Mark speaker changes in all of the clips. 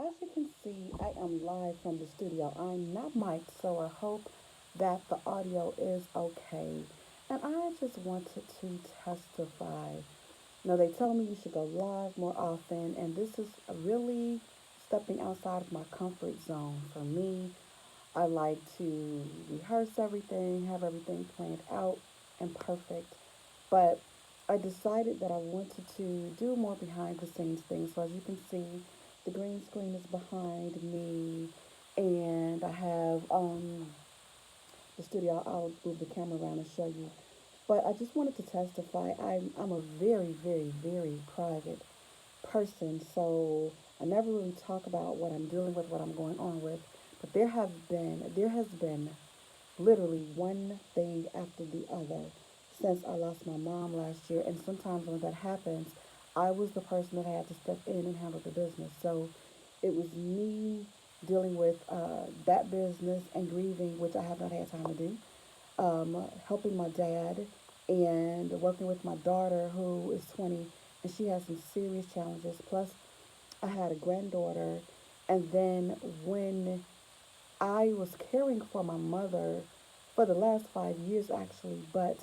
Speaker 1: as you can see, I am live from the studio. I'm not mic'd, so I hope that the audio is okay. And I just wanted to testify. They tell me you should go live more often, and this is really stepping outside of my comfort zone. For me, I like to rehearse everything, have everything planned out and perfect. But I decided that I wanted to do more behind the scenes things. So as you can see, the green screen is behind me, and I have the studio. I'll move the camera around and show you. But I just wanted to testify. I'm a very, very, very private person, so I never really talk about what I'm dealing with, what I'm going on with. But there has been literally one thing after the other since I lost my mom last year. And sometimes when that happens, I was the person that had to step in and handle the business. So it was me dealing with that business and grieving, which I have not had time to do, helping my dad, and working with my daughter who is 20 and she has some serious challenges. Plus, I had a granddaughter. And then when I was caring for my mother for the last 5 years, actually, but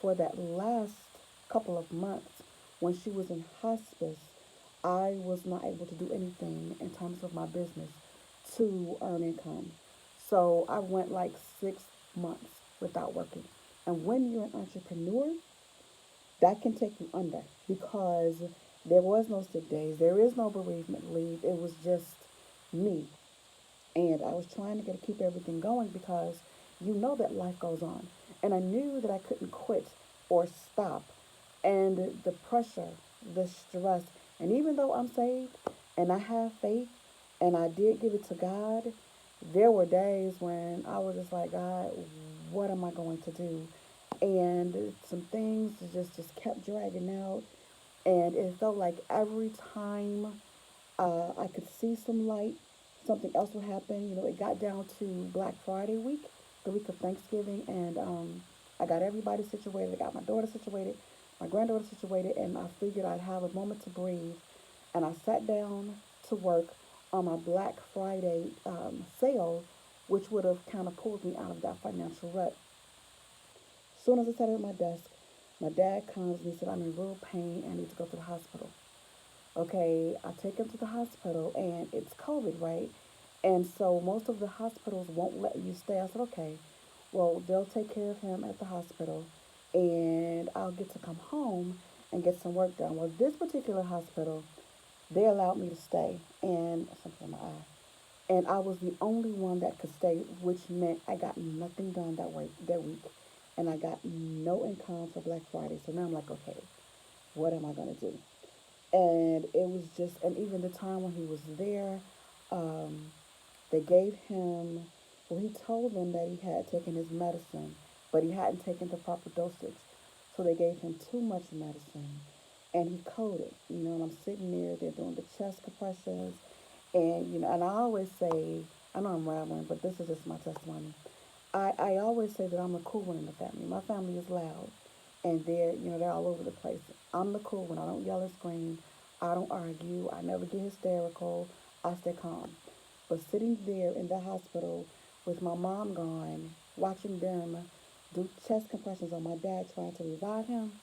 Speaker 1: for that last couple of months when she was in hospice, I was not able to do anything in terms of my business to earn income. So I went like 6 months without working. And when you're an entrepreneur, that can take you under because there was no sick days, there is no bereavement leave. It was just me, and I was trying to get to keep everything going because you know that life goes on. And I knew that I couldn't quit or stop. And the pressure, the stress, and even though I'm saved and I have faith and I did give it to God, there were days when I was just like, God, what am I going to do? And some things just kept dragging out, and it felt like every time I could see some light, something else would happen. It got down to Black Friday week, the week of Thanksgiving, and I got everybody situated. I got my daughter situated, my granddaughter situated, and I figured I'd have a moment to breathe. And I sat down to work on my Black Friday sale, which would have kind of pulled me out of that financial rut. As soon as I sat at my desk, my dad comes and he said, I'm in real pain. I need to go to the hospital. Okay, I take him to the hospital and it's COVID, right? And so most of the hospitals won't let you stay. I said, okay, well, they'll take care of him at the hospital and I'll get to come home and get some work done. Well, this particular hospital, they allowed me to stay, and something in my eye. And I was the only one that could stay, which meant I got nothing done that week. And I got no income for Black Friday. So now I'm like, okay, what am I going to do? And it was just, and even the time when he was there, um, they gave him, well, he told them that he had taken his medicine, but he hadn't taken the proper dosage. So they gave him too much medicine, and he coded, and I'm sitting there, they're doing the chest compressions, and I always say, I know I'm rambling, but this is just my testimony. I always say that I'm the cool one in the family. My family is loud, and they're all over the place. I'm the cool one. I don't yell and scream. I don't argue. I never get hysterical. I stay calm. But sitting there in the hospital with my mom gone, watching them do chest compressions on my dad trying to revive him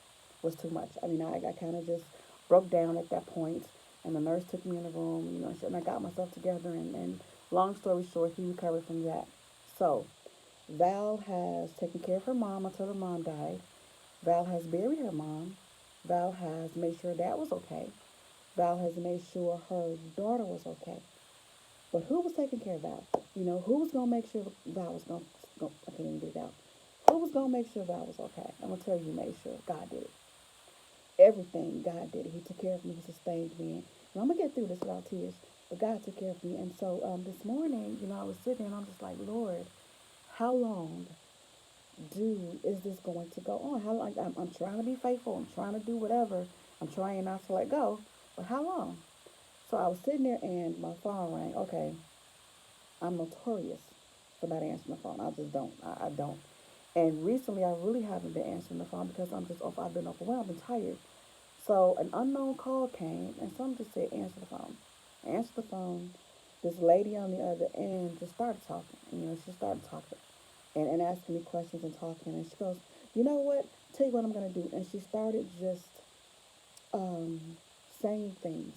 Speaker 1: was too much. I mean, I kind of just broke down at that point, and the nurse took me in the room, and I got myself together. And long story short, he recovered from that. So, Val has taken care of her mom until her mom died. Val has buried her mom. Val has made sure that was okay. Val has made sure her daughter was okay. But who was taking care of Val? Who was gonna make sure Val was gonna I can't even get it out. Who was gonna make sure Val was okay? I'm gonna tell you who made sure. God did it. Everything, God did it. He took care of me. He sustained me. And I'm gonna get through this without tears. But God took care of me. And so this morning, I was sitting and I'm just like, Lord, how long is this going to go on? How long? I'm trying to be faithful. I'm trying to do whatever. I'm trying not to let go. But how long? So I was sitting there and my phone rang. Okay, I'm notorious for not answering the phone. I just don't. I don't. And recently, I really haven't been answering the phone because I've been overwhelmed and tired. So an unknown call came, and someone just said, "Answer the phone." I answered the phone, this lady on the other end just started talking. She started talking and asking me questions and talking. And she goes, you know what? Tell you what I'm going to do. And she started just um, saying things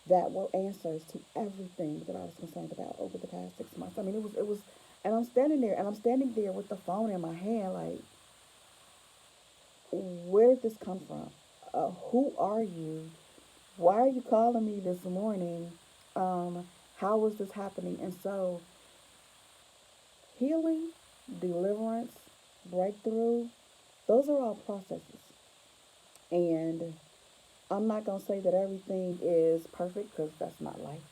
Speaker 1: that were answers to everything that I was concerned about over the past 6 months. I mean, it was, and I'm standing there with the phone in my hand, like, where did this come from? Who are you? Why are you calling me this morning? Um, how is this happening? And so, healing, deliverance, breakthrough, those are all processes. And I'm not going to say that everything is perfect because that's not life.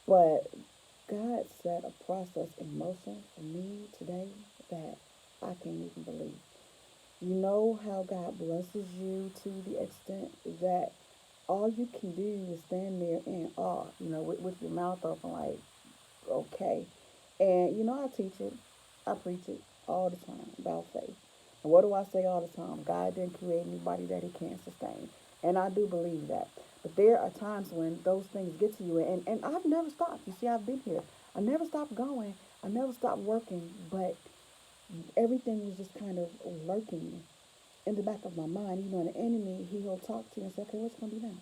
Speaker 1: But God set a process in motion for me today that I can't even believe. You know how God blesses you to the extent that all you can do is stand there in awe, with your mouth open, like, okay. And I teach it, I preach it all the time about faith. And what do I say all the time? God didn't create anybody that He can't sustain. And I do believe that. But there are times when those things get to you. And I've never stopped. You see, I've been here. I never stopped going. I never stopped working. But everything was just kind of lurking in the back of my mind. And the enemy, he'll talk to you and say, okay, what's going to do now?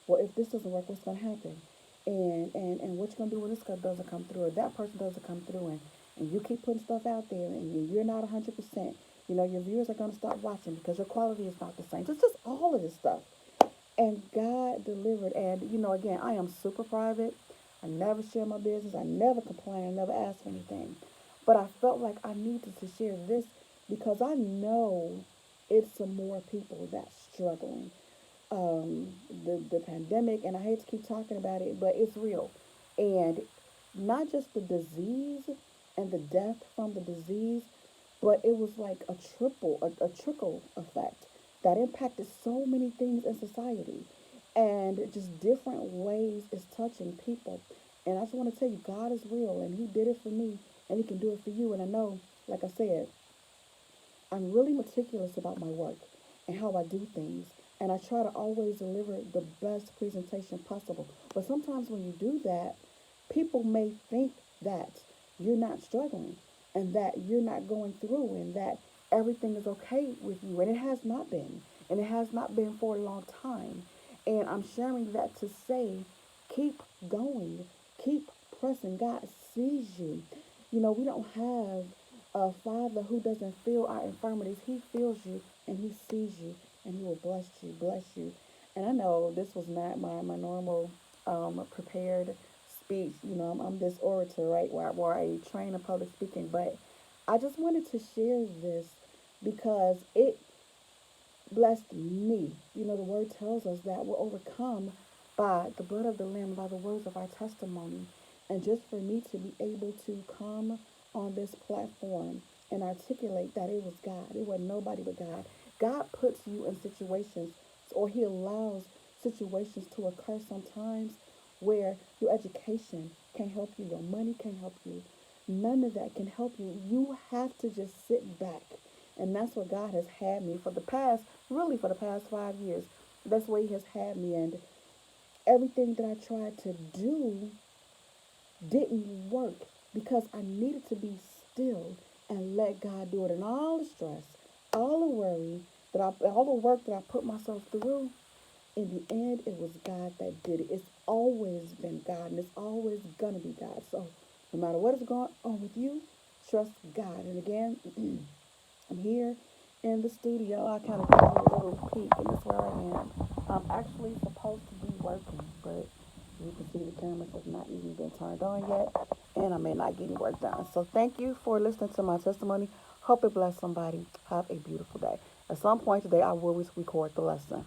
Speaker 1: Well, if this doesn't work, what's going to happen? And what you going to do when this doesn't come through or that person doesn't come through? And you keep putting stuff out there and you're not 100%. Your viewers are going to stop watching because your quality is not the same. So it's just all of this stuff. And God delivered. And, again, I am super private. I never share my business. I never complain. I never ask for anything. But I felt like I needed to share this because I know it's some more people that's struggling. The pandemic, and I hate to keep talking about it, but it's real. And not just the disease and the death from the disease, but it was like a trickle effect that impacted so many things in society. And just different ways it's touching people. And I just want to tell you, God is real, and He did it for me, and He can do it for you. And I know, like I said, I'm really meticulous about my work and how I do things. And I try to always deliver the best presentation possible. But sometimes when you do that, people may think that you're not struggling and that you're not going through and that everything is okay with you. And it has not been. And it has not been for a long time. And I'm sharing that to say, keep going, keep pressing. God sees you. We don't have a Father who doesn't feel our infirmities. He feels you and He sees you and He will bless you, bless you. And I know this was not my normal prepared speech. I'm this orator, right, where I train in public speaking. But I just wanted to share this because it blessed me. The word tells us that we're overcome by the blood of the Lamb, by the words of our testimony. And just for me to be able to come on this platform and articulate that it was God, it wasn't nobody but God. God puts you in situations, or He allows situations to occur sometimes where your education can't help you, your money can't help you, none of that can help you. You have to just sit back. And that's what God has had me for the past, really for the past 5 years. That's where He has had me. And everything that I tried to do didn't work because I needed to be still and let God do it. And all the stress, all the worry, all the work that I put myself through, in the end, it was God that did it. It's always been God, and it's always gonna be God. So no matter what is going on with you, trust God. And again, I'm here in the studio. I kind of give you a little peek, and that's where I am. I'm actually supposed to be working, but you can see the cameras have not even been turned on yet, and I may not get any work done. So thank you for listening to my testimony. Hope it bless somebody. Have a beautiful day. At some point today, I will record the lesson.